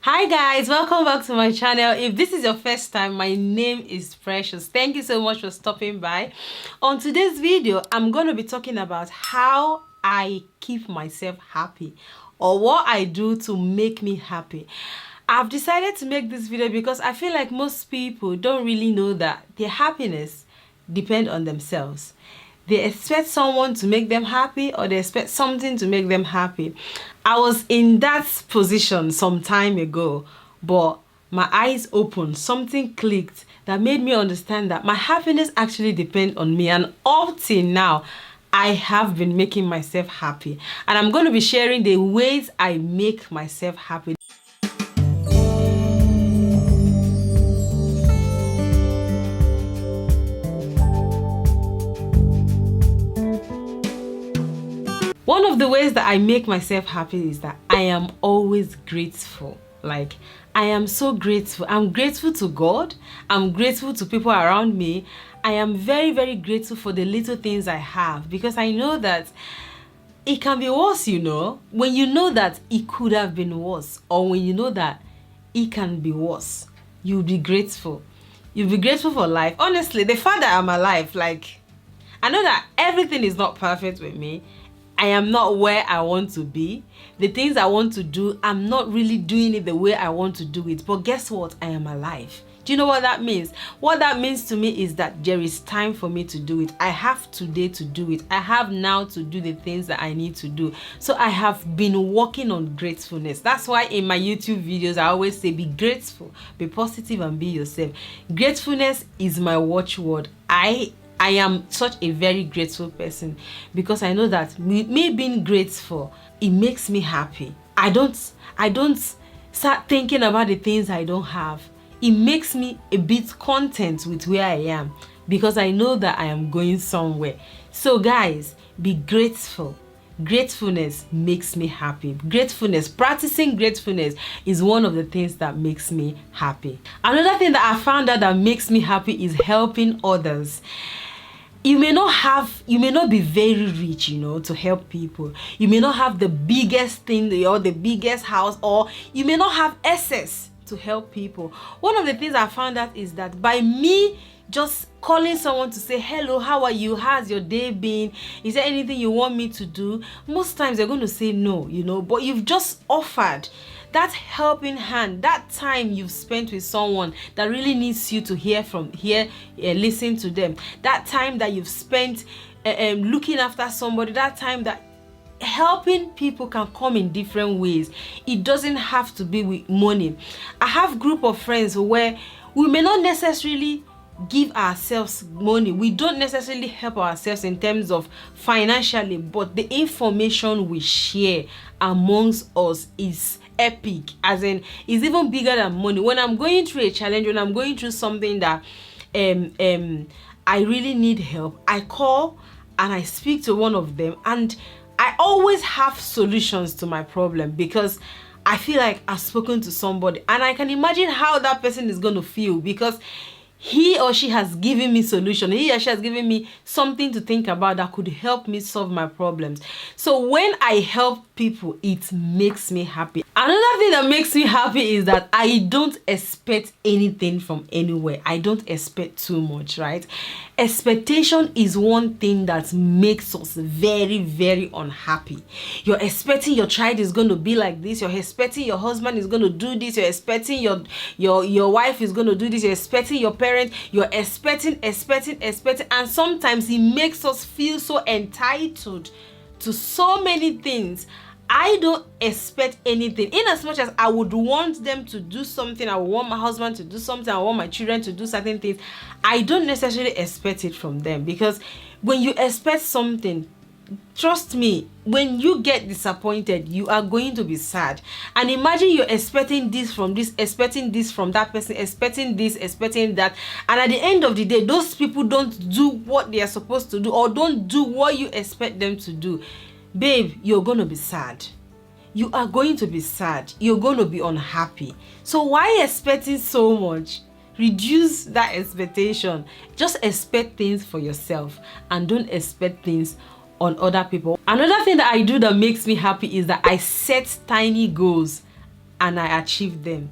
Hi guys, welcome back to my channel. If this is your first time, my name is Precious. Thank you so much for stopping by. On today's video, I'm going to be talking about how I keep myself happy or what I do to make me happy. I've decided to make this video because I feel like most people don't really know that their happiness depends on themselves. They expect someone to make them happy, or they expect something to make them happy. I was in that position some time ago, but my eyes opened, something clicked that made me understand that my happiness actually depends on me. And up till now, I have been making myself happy. And I'm going to be sharing the ways I make myself happy. One of the ways that I make myself happy is that I am always grateful. Like, I am so grateful. I'm grateful to God. I'm grateful to people around me. I am very, very grateful for the little things I have, because I know that it can be worse, you know. When you know that it could have been worse, or when you know that it can be worse, you'll be grateful. You'll be grateful for life. Honestly, the fact that I'm alive, like, I know that everything is not perfect with me. I am not where I want to be. The things I want to do, I'm not really doing it the way I want to do it. But guess what? I am alive. Do you know what that means? What that means to me is that there is time for me to do it. I have today to do it. I have now to do the things that I need to do. So I have been working on gratefulness. That's why in my YouTube videos, I always say, be grateful, be positive, and be yourself. Gratefulness is my watchword. I am such a very grateful person, because I know that me being grateful, it makes me happy. I don't start thinking about the things I don't have. It makes me a bit content with where I am, because I know that I am going somewhere. So guys, be grateful. Gratefulness makes me happy. Practicing gratefulness is one of the things that makes me happy. Another thing that I found out that makes me happy is helping others. You may not be very rich, you know, to help people. You may not have the biggest thing or the biggest house, or you may not have access to help people. One of the things I found out is that by me just calling someone to say, hello, how are you? How's your day been? Is there anything you want me to do? Most times they're going to say no, you know, but you've just offered that helping hand, that time you've spent with someone that really needs you to listen to them, that time that you've spent looking after somebody, that time that helping people can come in different ways. It doesn't have to be with money. I have group of friends where we may not necessarily give ourselves money. We don't necessarily help ourselves in terms of financially, but the information we share amongst us is epic, as in is even bigger than money. When I'm going through a challenge, when I'm going through something that I really need help, I call and I speak to one of them, and I always have solutions to my problem, because I feel like I've spoken to somebody and I can imagine how that person is going to feel, because he or she has given me solution. He or she has given me something to think about that could help me solve my problems. So when I help people, it makes me happy. Another thing that makes me happy is that I don't expect anything from anywhere. I don't expect too much, right? Expectation is one thing that makes us very, very unhappy. You're expecting your child is going to be like this. You're expecting your husband is going to do this. You're expecting your wife is going to do this. You're expecting your parents. You're expecting. And sometimes it makes us feel so entitled to so many things. I don't expect anything. In as much as I would want them to do something, I would want my husband to do something, I want my children to do certain things, I don't necessarily expect it from them. Because when you expect something, trust me, when you get disappointed, you are going to be sad. And imagine you're expecting this from this, expecting this from that person, expecting this, expecting that, and at the end of the day, those people don't do what they are supposed to do, or don't do what you expect them to do. Babe, you're going to be sad. You are going to be sad. You're going to be unhappy. So why expecting so much? Reduce that expectation. Just expect things for yourself and don't expect things on other people. Another thing that I do that makes me happy is that I set tiny goals and I achieved them.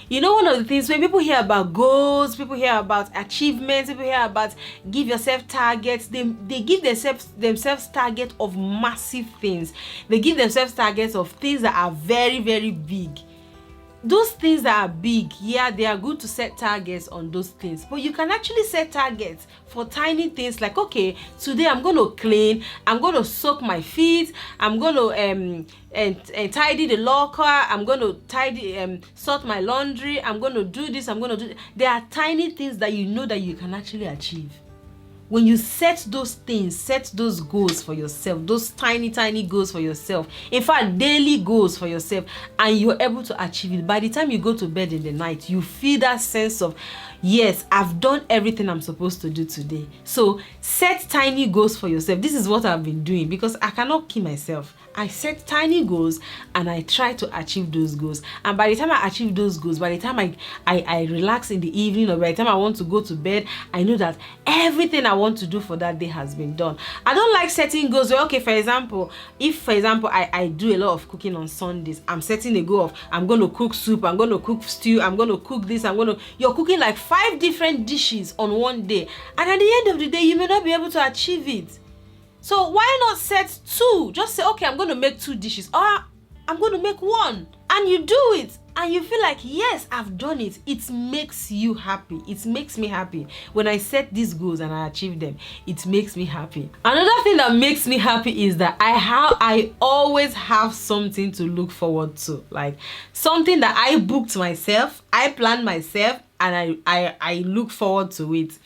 You know, one of the things when people hear about goals, people hear about achievements, people hear about give yourself targets, they give themselves targets of massive things. They give themselves targets of things that are very, very big. Those things that are big, yeah, they are good to set targets on those things, but you can actually set targets for tiny things like, okay, today I'm going to clean, I'm going to soak my feet, I'm going to tidy the locker, I'm going to tidy sort my laundry, I'm going to do this, I'm going to do. There are tiny things that you know that you can actually achieve. When you set those things, set those goals for yourself, those tiny goals for yourself, in fact daily goals for yourself, and you're able to achieve it, by the time you go to bed in the night, you feel that sense of, yes, I've done everything I'm supposed to do today. So set tiny goals for yourself. This is what I've been doing, because I cannot keep myself. I set tiny goals and I try to achieve those goals. And by the time I achieve those goals, by the time I relax in the evening, or by the time I want to go to bed, I know that everything I want to do for that day has been done. I don't like setting goals where, okay, for example, if I do a lot of cooking on Sundays, I'm setting a goal of, I'm going to cook soup, I'm going to cook stew, I'm going to cook this, you're cooking like 5 different dishes on one day. And at the end of the day, you may not be able to achieve it. So why not set 2? Just say, okay, I'm going to make 2 dishes, or I'm going to make 1, and you do it, and you feel like, yes, I've done it. It makes you happy. It makes me happy. When I set these goals and I achieve them, it makes me happy. Another thing that makes me happy is that I always have something to look forward to, like something that I booked myself, I planned myself, and I look forward to it.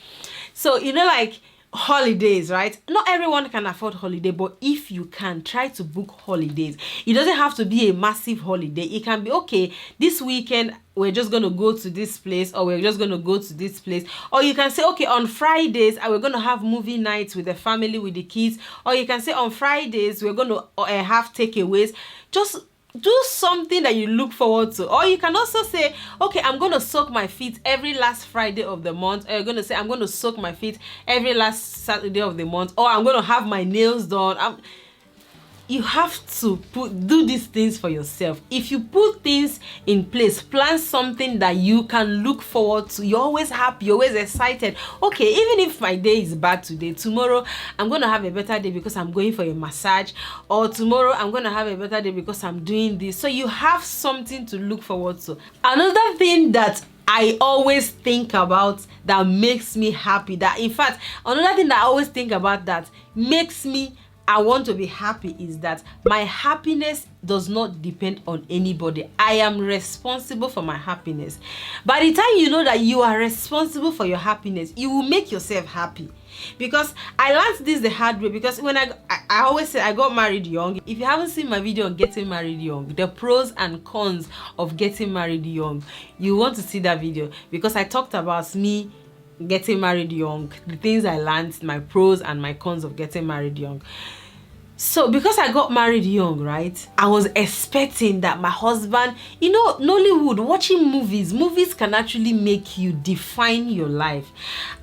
So, you know, like holidays, right? Not everyone can afford holiday, but if you can, try to book holidays. It doesn't have to be a massive holiday. It can be, okay, this weekend we're just going to go to this place, or we're just going to go to this place. Or you can say, okay, on Fridays we're going to have movie nights with the family, with the kids. Or you can say on Fridays we're going to have takeaways. Just do something that you look forward to. Or you can also say, okay, I'm going to soak my feet every last Friday of the month. Or you're going to say, I'm going to soak my feet every last Saturday of the month. Or I'm going to have my nails done. You have to do these things for yourself. If you put things in place, plan something that you can look forward to, you're always happy, you're always excited. Okay, even if my day is bad today, tomorrow I'm going to have a better day because I'm going for a massage, or tomorrow I'm going to have a better day because I'm doing this. So you have something to look forward to. Another thing that I always think about that makes me happy, that in fact, another thing that I always think about that makes me I want to be happy, is that my happiness does not depend on anybody. I am responsible for my happiness. By the time you know that you are responsible for your happiness, you will make yourself happy. Because I learned this the hard way, because when I always say I got married young. If you haven't seen my video on getting married young, the pros and cons of getting married young, you want to see that video, because I talked about me getting married young, the things I learned, my pros and my cons of getting married young. So because I got married young, right, I was expecting that my husband, you know, Nollywood, watching movies can actually make you define your life.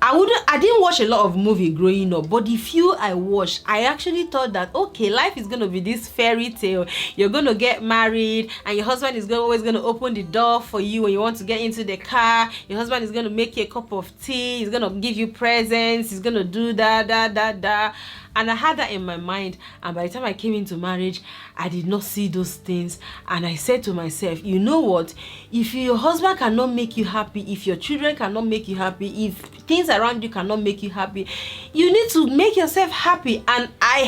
I didn't watch a lot of movie growing up, but the few I watched, I actually thought that, okay, life is going to be this fairy tale. You're going to get married, and your husband is always going to open the door for you when you want to get into the car. Your husband is going to make you a cup of tea. He's going to give you presents. He's going to do that. And I had that in my mind, and by the time I came into marriage, I did not see those things. And I said to myself, you know what, if your husband cannot make you happy, if your children cannot make you happy, if things around you cannot make you happy, you need to make yourself happy. And I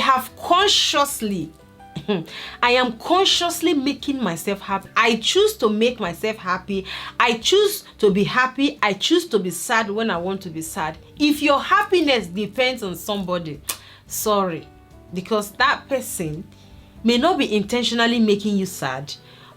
am consciously making myself happy. I choose to make myself happy. I choose to be happy. I choose to be sad when I want to be sad. If your happiness depends on somebody, sorry, because that person may not be intentionally making you sad,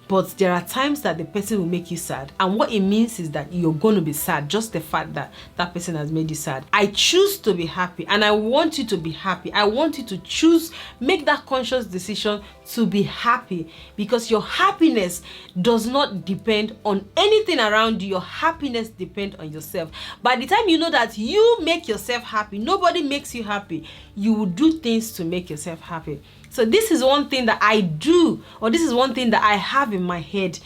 but there are times that the person will make you sad, and what it means is that you're going to be sad, just the fact that that person has made you sad. I choose to be happy, and I want you to be happy. I want you to make that conscious decision to be happy, because your happiness does not depend on anything around you. Your happiness depends on yourself. By the time you know that you make yourself happy, nobody makes you happy, you will do things to make yourself happy. So this is one thing that I do, or this is one thing that I have in my head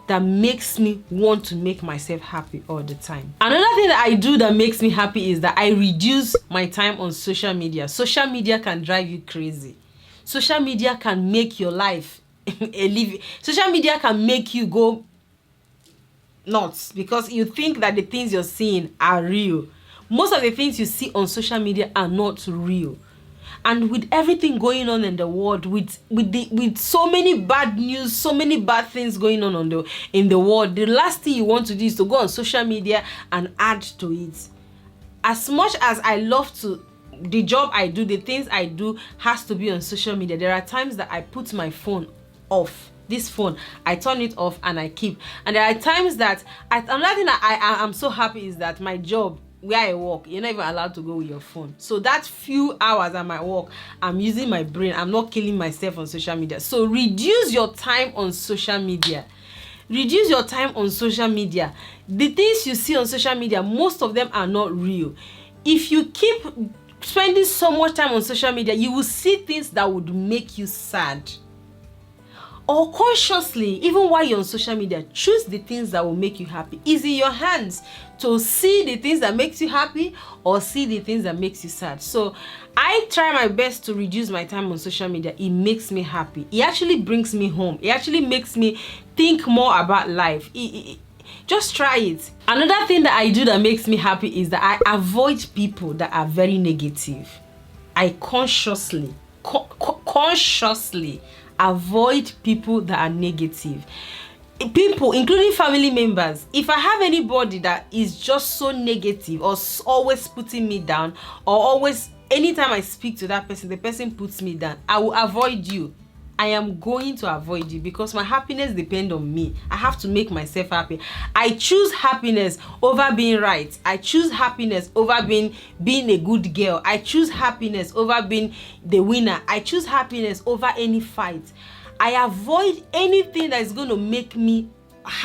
that makes me want to make myself happy all the time. Another thing that I do that makes me happy is that I reduce my time on social media. Social media can drive you crazy. Social media can make your life social media can make you go nuts because you think that the things you're seeing are real. Most of the things you see on social media are not real. And with everything going on in the world, with so many bad news, so many bad things going on in the world, the last thing you want to do is to go on social media and add to it. As much as I love to, the job I do, the things I do has to be on social media, there are times that I put my phone off. This phone, I turn it off and I keep. And there are times that another thing that I am so happy is that my job, where I work, you're not even allowed to go with your phone. So that few hours at my work, I'm using my brain. I'm not killing myself on social media. So reduce your time on social media. Reduce your time on social media. The things you see on social media, most of them are not real. If you keep spending so much time on social media, you will see things that would make you sad. Or consciously, even while you're on social media, choose the things that will make you happy. It's in your hands to see the things that makes you happy or see the things that makes you sad. So I try my best to reduce my time on social media. It makes me happy. It actually brings me home. It actually makes me think more about life. Just try it. Another thing that I do that makes me happy is that I avoid people that are very negative. I consciously avoid people that are negative. People, including family members. If I have anybody that is just so negative or always putting me down, or always, anytime I speak to that person, the person puts me down, I will avoid you. I am going to avoid you because my happiness depends on me. I have to make myself happy. I choose happiness over being right. I choose happiness over being a good girl. I choose happiness over being the winner. I choose happiness over any fight. I avoid anything that is going to make me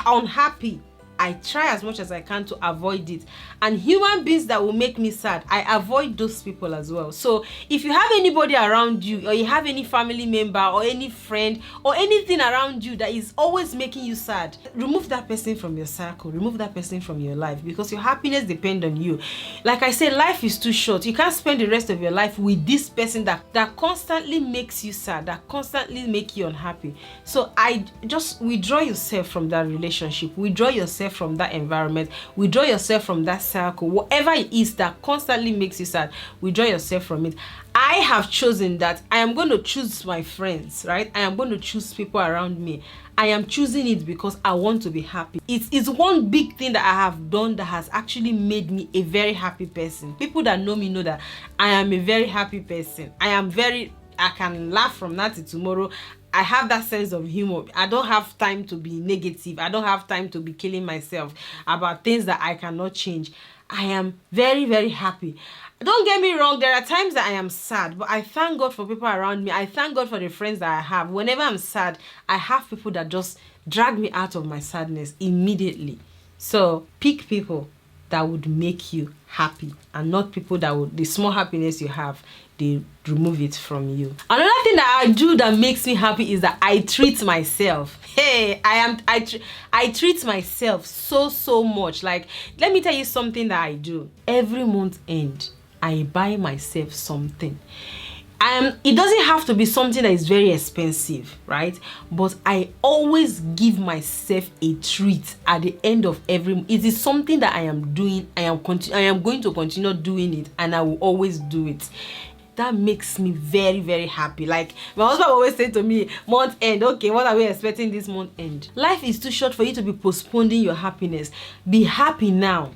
unhappy. I try as much as I can to avoid it. And human beings that will make me sad, I avoid those people as well. So if you have anybody around you, or you have any family member or any friend or anything around you that is always making you sad, remove that person from your circle, remove that person from your life, because your happiness depends on you. Like I said, life is too short. You can't spend the rest of your life with this person that constantly makes you sad, that constantly make you unhappy. So I just withdraw yourself from that relationship, withdraw yourself from that environment, withdraw yourself from that circle, whatever it is that constantly makes you sad, withdraw yourself from it. I have chosen that I am going to choose my friends, right? I am going to choose people around me. I am choosing it because I want to be happy. It's one big thing that I have done that has actually made me a very happy person. People that know me know that I am a very happy person. I can laugh from now to tomorrow. I have that sense of humor. I don't have time to be negative. I don't have time to be killing myself about things that I cannot change. I am very, very happy. Don't get me wrong, there are times that I am sad, but I thank God for people around me. I thank God for the friends that I have. Whenever I'm sad, I have people that just drag me out of my sadness immediately. So pick people that would make you happy and not people that would, the small happiness you have, they remove it from you. Another thing that I do that makes me happy is that I treat myself. Hey, I treat myself so much. Like, let me tell you something that I do. Every month end, I buy myself something. It doesn't have to be something that is very expensive, right? But I always give myself a treat at the end of every. It is something that I am doing. I am going to continue doing it, and I will always do it. That makes me very, very happy. Like my husband always say to me, month end, okay, what are we expecting this month end? Life is too short for you to be postponing your happiness. Be happy now.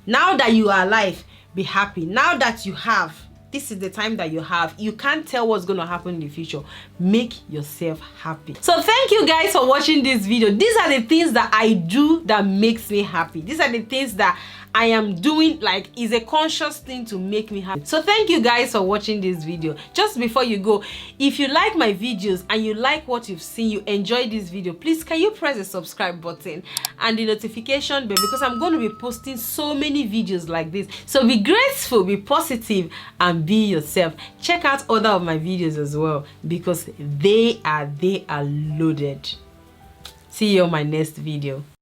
Now that you are alive, be happy. Now that you have, this is the time that you have. You can't tell what's going to happen in the future. Make yourself happy. So thank you guys for watching this video. These are the things that I do that makes me happy. These are the things that I am doing, like, is a conscious thing to make me happy. So thank you guys for watching this video. Just before you go, if you like my videos and you like what you've seen, you enjoy this video, please can you press the subscribe button and the notification bell, because I'm going to be posting so many videos like this. So be grateful, be positive, and be yourself. Check out other of my videos as well, because they are loaded. See you on my next video.